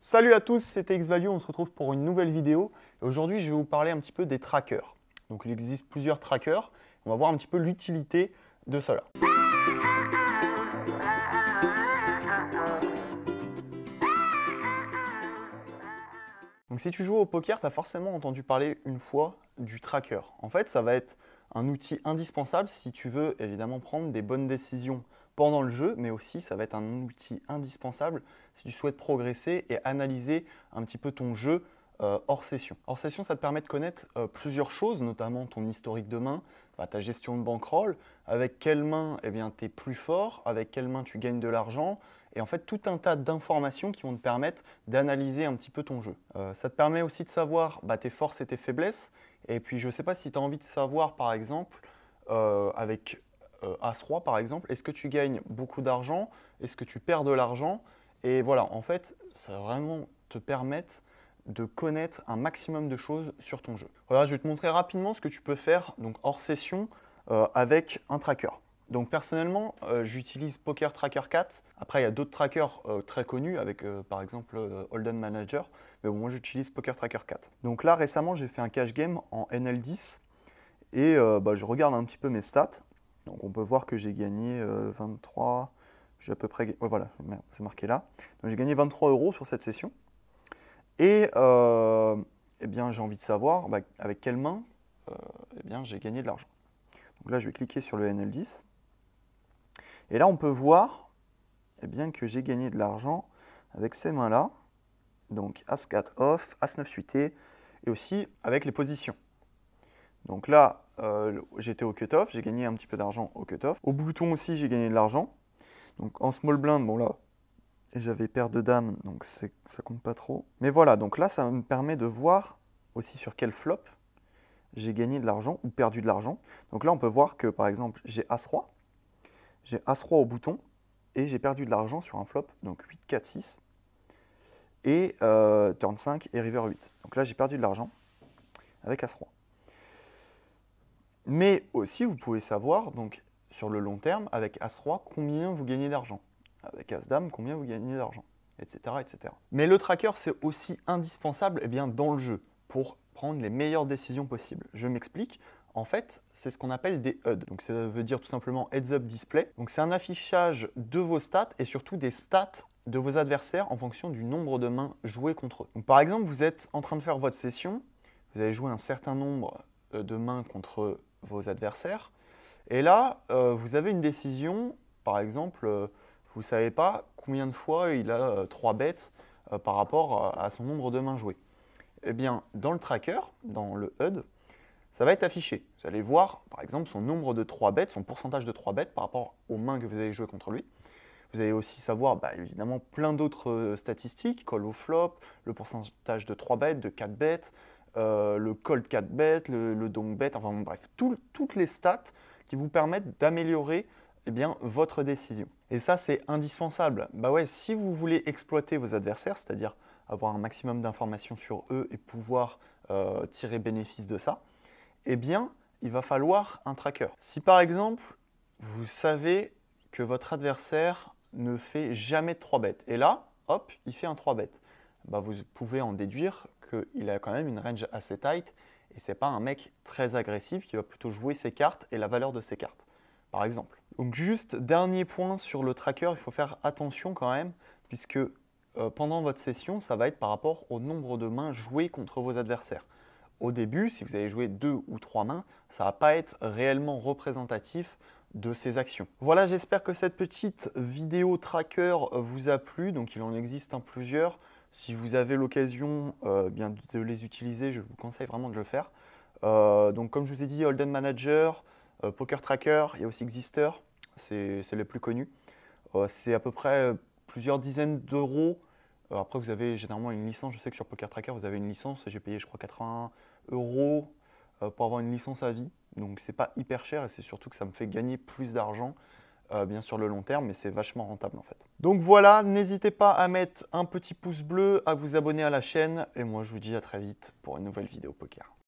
Salut à tous, c'était XValue, on se retrouve pour une nouvelle vidéo. Aujourd'hui, je vais vous parler un petit peu des trackers. Donc, il existe plusieurs trackers. On va voir un petit peu l'utilité de cela. Donc, si tu joues au poker, tu as forcément entendu parler une fois du tracker. En fait, ça va être un outil indispensable si tu veux évidemment prendre des bonnes décisions pendant le jeu, mais aussi ça va être un outil indispensable si tu souhaites progresser et analyser un petit peu ton jeu hors session. Hors session, ça te permet de connaître plusieurs choses, notamment ton historique de main, ta gestion de bankroll, avec quelle main tu es plus fort, avec quelle main tu gagnes de l'argent, et en fait tout un tas d'informations qui vont te permettre d'analyser un petit peu ton jeu. Ça te permet aussi de savoir tes forces et tes faiblesses, et puis je ne sais pas si tu as envie de savoir par exemple, avec As-Roi par exemple, est-ce que tu gagnes beaucoup d'argent, est-ce que tu perds de l'argent, et voilà, en fait, ça va vraiment te permettre de connaître un maximum de choses sur ton jeu. Voilà, je vais te montrer rapidement ce que tu peux faire donc hors session avec un tracker. Donc personnellement, j'utilise Poker Tracker 4. Après, il y a d'autres trackers très connus avec par exemple Hold'em Manager. Mais bon, moi, j'utilise Poker Tracker 4. Donc là, récemment, j'ai fait un cash game en NL10 et je regarde un petit peu mes stats. Donc on peut voir que j'ai gagné 23. J'ai à peu près. Ouais, voilà, c'est marqué là. Donc j'ai gagné 23 € sur cette session. Et j'ai envie de savoir avec quelle main j'ai gagné de l'argent. Donc là, je vais cliquer sur le NL10. Et là, on peut voir que j'ai gagné de l'argent avec ces mains-là. Donc As-4 off, As-9 suité, et aussi avec les positions. Donc là, j'étais au cut-off, j'ai gagné un petit peu d'argent au cut-off. Au bouton aussi, j'ai gagné de l'argent. Donc en small blind, bon là, j'avais paire de dames, donc ça compte pas trop. Mais voilà, donc là, ça me permet de voir aussi sur quel flop j'ai gagné de l'argent ou perdu de l'argent. Donc là, on peut voir que, par exemple, j'ai As-Roi. J'ai As-Roi au bouton et j'ai perdu de l'argent sur un flop, donc 8, 4, 6. Et turn 5 et river 8. Donc là, j'ai perdu de l'argent avec As-Roi. Mais aussi, vous pouvez savoir, donc sur le long terme, avec As-Roi, combien vous gagnez d'argent. Avec As-Dame, combien vous gagnez d'argent, etc., etc. Mais le tracker, c'est aussi indispensable dans le jeu pour prendre les meilleures décisions possibles. Je m'explique. En fait, c'est ce qu'on appelle des HUD. Donc ça veut dire tout simplement Heads Up Display. Donc c'est un affichage de vos stats et surtout des stats de vos adversaires en fonction du nombre de mains jouées contre eux. Donc par exemple, vous êtes en train de faire votre session, vous avez joué un certain nombre de mains contre vos adversaires, et là, vous avez une décision, par exemple, vous ne savez pas combien de fois il a 3 bêtes par rapport à son nombre de mains jouées. Eh bien, dans le tracker, dans le HUD, ça va être affiché. Vous allez voir, par exemple, son nombre de 3 bêtes, son pourcentage de 3 bêtes par rapport aux mains que vous avez jouées contre lui. Vous allez aussi savoir, évidemment, plein d'autres statistiques, call au flop, le pourcentage de 3 bêtes, de 4 bêtes, le call 4 bêtes, le donk bet, enfin bref, toutes les stats qui vous permettent d'améliorer votre décision. Et ça, c'est indispensable. Si vous voulez exploiter vos adversaires, c'est-à-dire avoir un maximum d'informations sur eux et pouvoir tirer bénéfice de ça, il va falloir un tracker. Si par exemple, vous savez que votre adversaire ne fait jamais de 3 bêtes, et là, hop, il fait un 3 bêtes, vous pouvez en déduire qu'il a quand même une range assez tight, et c'est pas un mec très agressif qui va plutôt jouer ses cartes et la valeur de ses cartes, par exemple. Donc juste, dernier point sur le tracker, il faut faire attention quand même, puisque pendant votre session, ça va être par rapport au nombre de mains jouées contre vos adversaires. Au début, si vous avez joué 2 ou 3 mains, ça ne va pas être réellement représentatif de ces actions. Voilà, j'espère que cette petite vidéo tracker vous a plu. Donc il en existe plusieurs. Si vous avez l'occasion de les utiliser, je vous conseille vraiment de le faire. Donc comme je vous ai dit, Hold'em Manager, Poker Tracker, il y a aussi Xister, c'est les plus connus. C'est à peu près plusieurs dizaines d'euros. Après, vous avez généralement une licence. Je sais que sur Poker Tracker, vous avez une licence. J'ai payé, je crois, 80 € pour avoir une licence à vie. Donc, c'est pas hyper cher et c'est surtout que ça me fait gagner plus d'argent, bien sur le long terme, mais c'est vachement rentable en fait. Donc voilà, n'hésitez pas à mettre un petit pouce bleu, à vous abonner à la chaîne et moi, je vous dis à très vite pour une nouvelle vidéo poker.